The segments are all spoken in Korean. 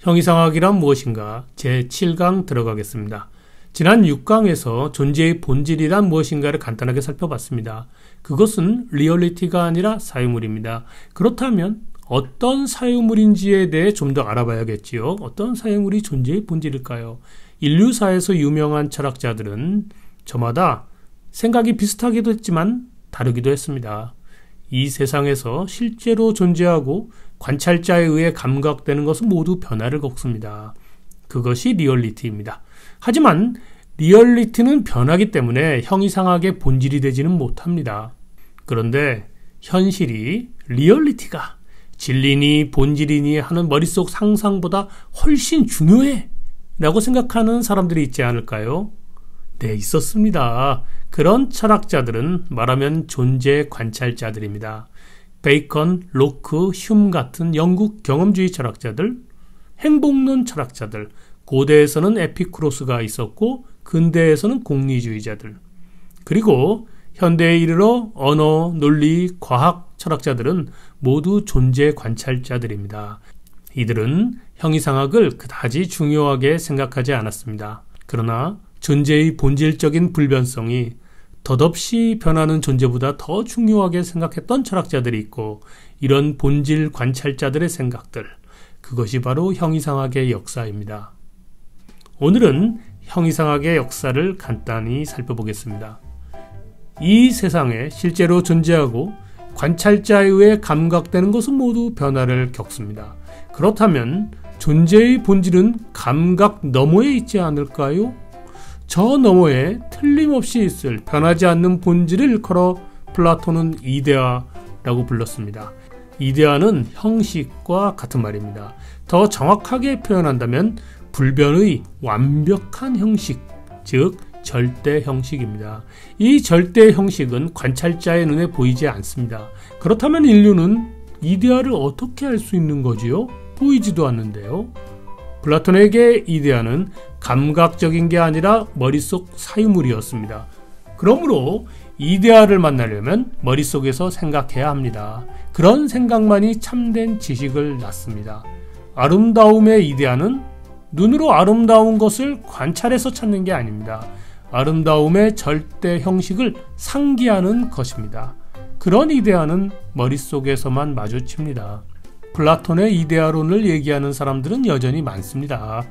형이상학이란 무엇인가 제7강 들어가겠습니다. 지난 6강에서 존재의 본질이란 무엇인가를 간단하게 살펴봤습니다. 그것은 리얼리티가 아니라 사유물입니다. 그렇다면 어떤 사유물인지에 대해 좀 더 알아봐야겠지요. 어떤 사유물이 존재의 본질일까요? 인류사에서 유명한 철학자들은 저마다 생각이 비슷하기도 했지만 다르기도 했습니다. 이 세상에서 실제로 존재하고 관찰자에 의해 감각되는 것은 모두 변화를 겪습니다. 그것이 리얼리티입니다. 하지만 리얼리티는 변하기 때문에 형이상학의 본질이 되지는 못합니다. 그런데 현실이 리얼리티가 진리니 본질이니 하는 머릿속 상상보다 훨씬 중요해 라고 생각하는 사람들이 있지 않을까요? 네, 있었습니다. 그런 철학자들은 말하면 존재 관찰자들입니다. 베이컨, 로크, 흉 같은 영국 경험주의 철학자들, 행복론 철학자들, 고대에서는 에피쿠로스가 있었고 근대에서는 공리주의자들, 그리고 현대에 이르러 언어, 논리, 과학 철학자들은 모두 존재 관찰자들입니다. 이들은 형이상학을 그다지 중요하게 생각하지 않았습니다. 그러나 존재의 본질적인 불변성이 덧없이 변하는 존재보다 더 중요하게 생각했던 철학자들이 있고, 이런 본질 관찰자들의 생각들, 그것이 바로 형이상학의 역사입니다. 오늘은 형이상학의 역사를 간단히 살펴보겠습니다. 이 세상에 실제로 존재하고 관찰자에 의해 감각되는 것은 모두 변화를 겪습니다. 그렇다면 존재의 본질은 감각 너머에 있지 않을까요? 저 너머에 틀림없이 있을 변하지 않는 본질을 일컬어 플라톤은 이데아라고 불렀습니다. 이데아는 형식과 같은 말입니다. 더 정확하게 표현한다면 불변의 완벽한 형식, 즉 절대 형식입니다. 이 절대 형식은 관찰자의 눈에 보이지 않습니다. 그렇다면 인류는 이데아를 어떻게 알 수 있는 거지요? 보이지도 않는데요. 플라톤에게 이데아는 감각적인 게 아니라 머릿속 사유물이었습니다. 그러므로 이데아를 만나려면 머릿속에서 생각해야 합니다. 그런 생각만이 참된 지식을 낳습니다. 아름다움의 이데아는 눈으로 아름다운 것을 관찰해서 찾는 게 아닙니다. 아름다움의 절대 형식을 상기하는 것입니다. 그런 이데아는 머릿속에서만 마주칩니다. 플라톤의 이데아론을 얘기하는 사람들은 여전히 많습니다.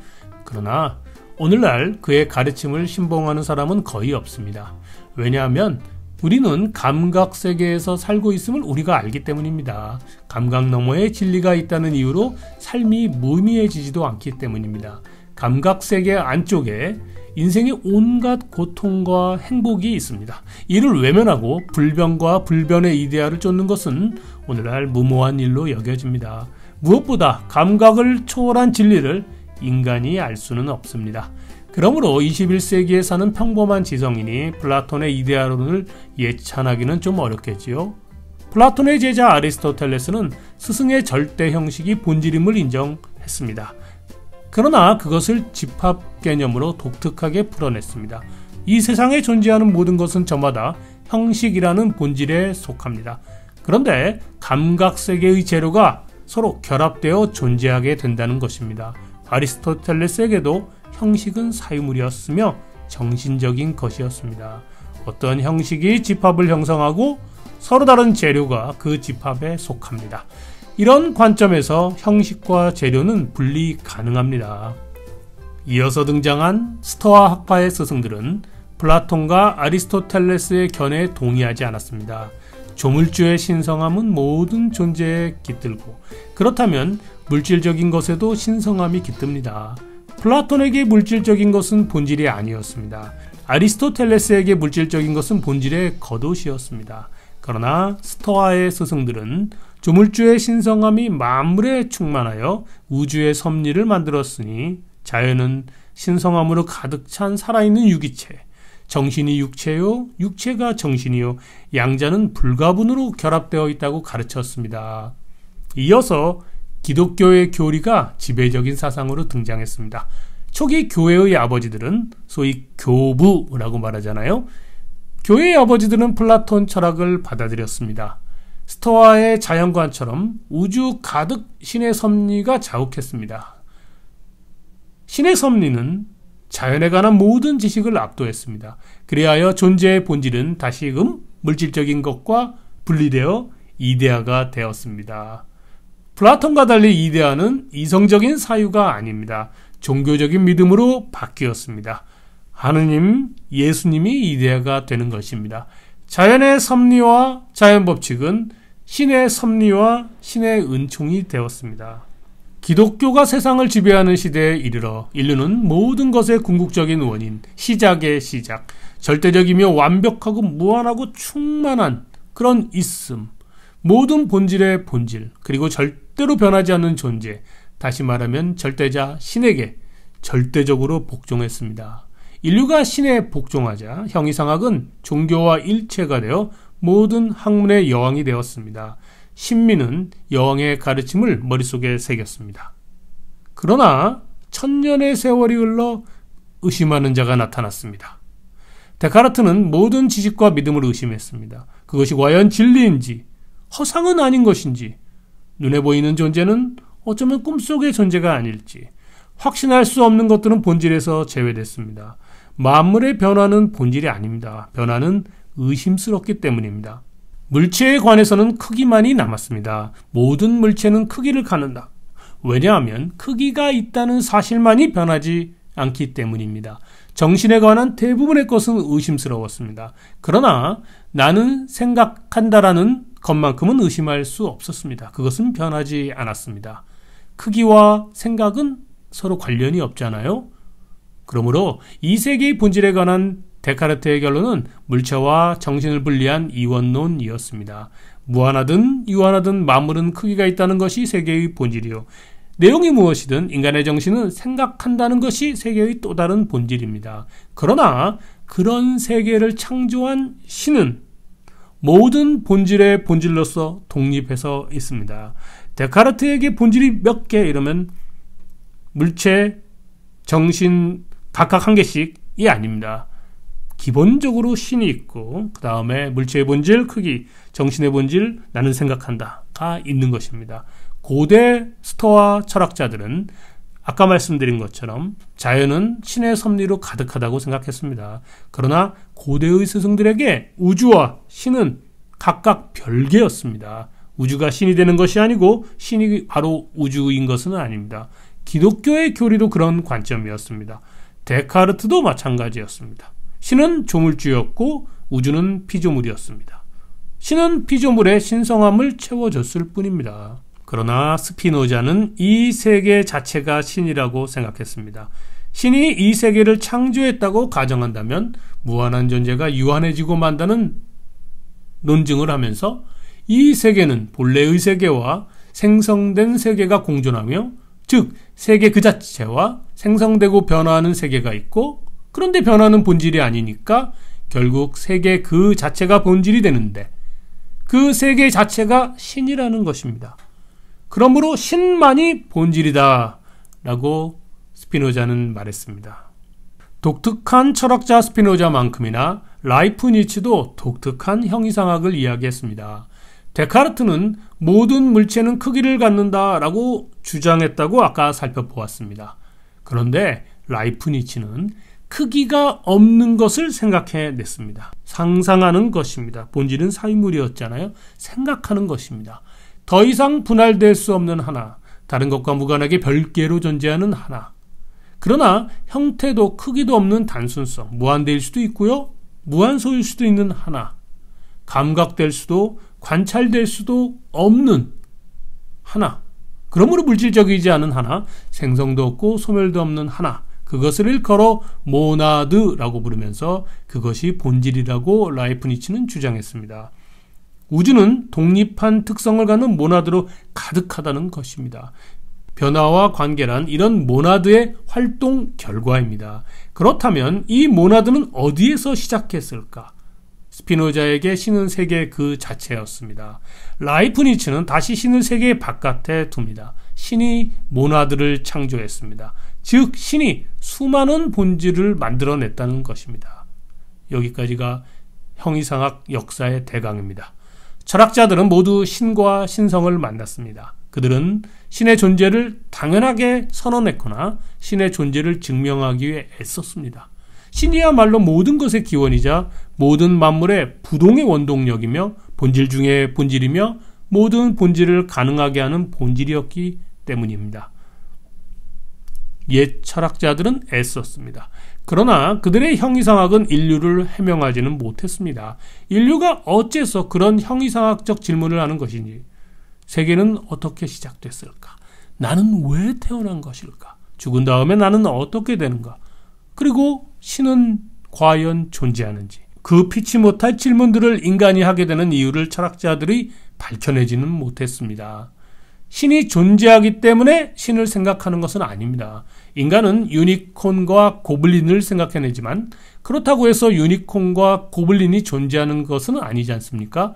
그러나 오늘날 그의 가르침을 신봉하는 사람은 거의 없습니다. 왜냐하면 우리는 감각 세계에서 살고 있음을 우리가 알기 때문입니다. 감각 너머에 진리가 있다는 이유로 삶이 무의미해지지도 않기 때문입니다. 감각 세계 안쪽에 인생의 온갖 고통과 행복이 있습니다. 이를 외면하고 불변과 불변의 이데아를 쫓는 것은 오늘날 무모한 일로 여겨집니다. 무엇보다 감각을 초월한 진리를 인간이 알 수는 없습니다. 그러므로 21세기에 사는 평범한 지성인이 플라톤의 이데아론을 예찬하기는 좀 어렵겠지요. 플라톤의 제자 아리스토텔레스는 스승의 절대 형식이 본질임을 인정했습니다. 그러나 그것을 집합 개념으로 독특하게 풀어냈습니다. 이 세상에 존재하는 모든 것은 저마다 형식이라는 본질에 속합니다. 그런데 감각세계의 재료가 서로 결합되어 존재하게 된다는 것입니다. 아리스토텔레스에게도 형식은 사유물이었으며 정신적인 것이었습니다. 어떤 형식이 집합을 형성하고 서로 다른 재료가 그 집합에 속합니다. 이런 관점에서 형식과 재료는 분리 가능합니다. 이어서 등장한 스토아 학파의 스승들은 플라톤과 아리스토텔레스의 견해에 동의하지 않았습니다. 조물주의 신성함은 모든 존재에 깃들고, 그렇다면 물질적인 것에도 신성함이 깃듭니다. 플라톤에게 물질적인 것은 본질이 아니었습니다. 아리스토텔레스에게 물질적인 것은 본질의 겉옷이었습니다. 그러나 스토아의 스승들은 조물주의 신성함이 만물에 충만하여 우주의 섭리를 만들었으니 자연은 신성함으로 가득 찬 살아있는 유기체, 정신이 육체요, 육체가 정신이요, 양자는 불가분으로 결합되어 있다고 가르쳤습니다. 이어서 기독교의 교리가 지배적인 사상으로 등장했습니다. 초기 교회의 아버지들은 소위 교부라고 말하잖아요. 교회의 아버지들은 플라톤 철학을 받아들였습니다. 스토아의 자연관처럼 우주 가득 신의 섭리가 자욱했습니다. 신의 섭리는 자연에 관한 모든 지식을 압도했습니다. 그리하여 존재의 본질은 다시금 물질적인 것과 분리되어 이데아가 되었습니다. 플라톤과 달리 이데아는 이성적인 사유가 아닙니다. 종교적인 믿음으로 바뀌었습니다. 하느님, 예수님이 이데아가 되는 것입니다. 자연의 섭리와 자연 법칙은 신의 섭리와 신의 은총이 되었습니다. 기독교가 세상을 지배하는 시대에 이르러 인류는 모든 것의 궁극적인 원인, 시작의 시작, 절대적이며 완벽하고 무한하고 충만한 그런 있음, 모든 본질의 본질, 그리고 절대로 변하지 않는 존재, 다시 말하면 절대자 신에게 절대적으로 복종했습니다. 인류가 신에 복종하자 형이상학은 종교와 일체가 되어 모든 학문의 여왕이 되었습니다. 신민은 여왕의 가르침을 머릿속에 새겼습니다. 그러나 천년의 세월이 흘러 의심하는 자가 나타났습니다. 데카르트는 모든 지식과 믿음을 의심했습니다. 그것이 과연 진리인지, 허상은 아닌 것인지, 눈에 보이는 존재는 어쩌면 꿈속의 존재가 아닐지, 확신할 수 없는 것들은 본질에서 제외됐습니다. 만물의 변화는 본질이 아닙니다. 변화는 의심스럽기 때문입니다. 물체에 관해서는 크기만이 남았습니다. 모든 물체는 크기를 갖는다. 왜냐하면 크기가 있다는 사실만이 변하지 않기 때문입니다. 정신에 관한 대부분의 것은 의심스러웠습니다. 그러나 나는 생각한다라는 것만큼은 의심할 수 없었습니다. 그것은 변하지 않았습니다. 크기와 생각은 서로 관련이 없잖아요. 그러므로 이 세계의 본질에 관한 데카르트의 결론은 물체와 정신을 분리한 이원론이었습니다. 무한하든 유한하든 만물은 크기가 있다는 것이 세계의 본질이요. 내용이 무엇이든 인간의 정신은 생각한다는 것이 세계의 또 다른 본질입니다. 그러나 그런 세계를 창조한 신은 모든 본질의 본질로서 독립해서 있습니다. 데카르트에게 본질이 몇 개 이러면 물체, 정신 각각 한 개씩이 아닙니다. 기본적으로 신이 있고 그 다음에 물체의 본질, 크기, 정신의 본질, 나는 생각한다가 있는 것입니다. 고대 스토아 철학자들은 아까 말씀드린 것처럼 자연은 신의 섭리로 가득하다고 생각했습니다. 그러나 고대의 스승들에게 우주와 신은 각각 별개였습니다. 우주가 신이 되는 것이 아니고 신이 바로 우주인 것은 아닙니다. 기독교의 교리도 그런 관점이었습니다. 데카르트도 마찬가지였습니다. 신은 조물주였고 우주는 피조물이었습니다. 신은 피조물의 신성함을 채워줬을 뿐입니다. 그러나 스피노자는 이 세계 자체가 신이라고 생각했습니다. 신이 이 세계를 창조했다고 가정한다면 무한한 존재가 유한해지고 만다는 논증을 하면서 이 세계는 본래의 세계와 생성된 세계가 공존하며 즉 세계 그 자체와 생성되고 변화하는 세계가 있고 그런데 변화는 본질이 아니니까 결국 세계 그 자체가 본질이 되는데 그 세계 자체가 신이라는 것입니다. 그러므로 신만이 본질이다 라고 스피노자는 말했습니다. 독특한 철학자 스피노자만큼이나 라이프니츠도 독특한 형이상학을 이야기했습니다. 데카르트는 모든 물체는 크기를 갖는다 라고 주장했다고 아까 살펴보았습니다. 그런데 라이프니츠는 크기가 없는 것을 생각해냈습니다. 상상하는 것입니다. 본질은 사유물이었잖아요. 생각하는 것입니다. 더 이상 분할될 수 없는 하나, 다른 것과 무관하게 별개로 존재하는 하나. 그러나 형태도 크기도 없는 단순성, 무한대일 수도 있고요. 무한소일 수도 있는 하나. 감각될 수도 관찰될 수도 없는 하나. 그러므로 물질적이지 않은 하나, 생성도 없고 소멸도 없는 하나. 그것을 일컬어 모나드라고 부르면서 그것이 본질이라고 라이프니츠는 주장했습니다. 우주는 독립한 특성을 갖는 모나드로 가득하다는 것입니다. 변화와 관계란 이런 모나드의 활동 결과입니다. 그렇다면 이 모나드는 어디에서 시작했을까? 스피노자에게 신은 세계 그 자체였습니다. 라이프니츠는 다시 신을 세계 바깥에 둡니다. 신이 모나드를 창조했습니다. 즉 신이 수많은 본질을 만들어냈다는 것입니다. 여기까지가 형이상학 역사의 대강입니다. 철학자들은 모두 신과 신성을 만났습니다. 그들은 신의 존재를 당연하게 선언했거나 신의 존재를 증명하기 위해 애썼습니다. 신이야말로 모든 것의 기원이자 모든 만물의 부동의 원동력이며 본질 중의 본질이며 모든 본질을 가능하게 하는 본질이었기 때문입니다. 옛 철학자들은 애썼습니다. 그러나 그들의 형이상학은 인류를 해명하지는 못했습니다. 인류가 어째서 그런 형이상학적 질문을 하는 것인지, 세계는 어떻게 시작됐을까? 나는 왜 태어난 것일까? 죽은 다음에 나는 어떻게 되는가? 그리고 신은 과연 존재하는지, 그 피치 못할 질문들을 인간이 하게 되는 이유를 철학자들이 밝혀내지는 못했습니다. 신이 존재하기 때문에 신을 생각하는 것은 아닙니다. 인간은 유니콘과 고블린을 생각해내지만 그렇다고 해서 유니콘과 고블린이 존재하는 것은 아니지 않습니까?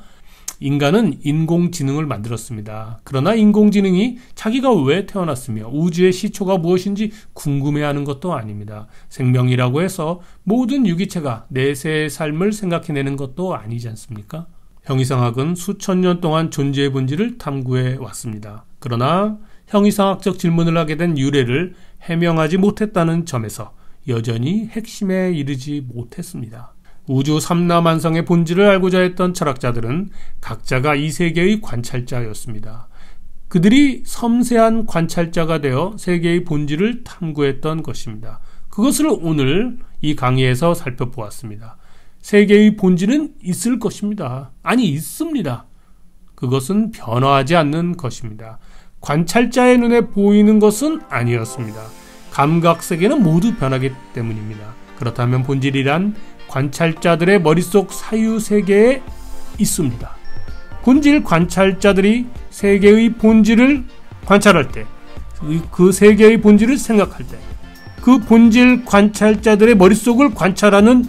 인간은 인공지능을 만들었습니다. 그러나 인공지능이 자기가 왜 태어났으며 우주의 시초가 무엇인지 궁금해하는 것도 아닙니다. 생명이라고 해서 모든 유기체가 내세의 삶을 생각해내는 것도 아니지 않습니까? 형이상학은 수천 년 동안 존재의 본질을 탐구해 왔습니다. 그러나 형이상학적 질문을 하게 된 유래를 해명하지 못했다는 점에서 여전히 핵심에 이르지 못했습니다. 우주 삼라만성의 본질을 알고자 했던 철학자들은 각자가 이 세계의 관찰자였습니다. 그들이 섬세한 관찰자가 되어 세계의 본질을 탐구했던 것입니다. 그것을 오늘 이 강의에서 살펴보았습니다. 세계의 본질은 있을 것입니다. 아니, 있습니다. 그것은 변화하지 않는 것입니다. 관찰자의 눈에 보이는 것은 아니었습니다. 감각세계는 모두 변하기 때문입니다. 그렇다면 본질이란 관찰자들의 머릿속 사유세계에 있습니다. 본질 관찰자들이 세계의 본질을 관찰할 때, 그 세계의 본질을 생각할 때, 그 본질 관찰자들의 머릿속을 관찰하는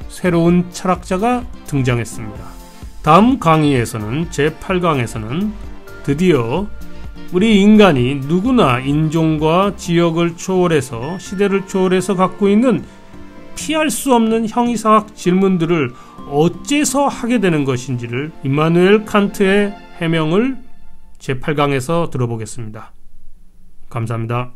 새로운 철학자가 등장했습니다. 다음 강의에서는 제8강에서는 드디어 우리 인간이 누구나 인종과 지역을 초월해서 시대를 초월해서 갖고 있는 피할 수 없는 형이상학 질문들을 어째서 하게 되는 것인지를 임마누엘 칸트의 해명을 제8강에서 들어보겠습니다. 감사합니다.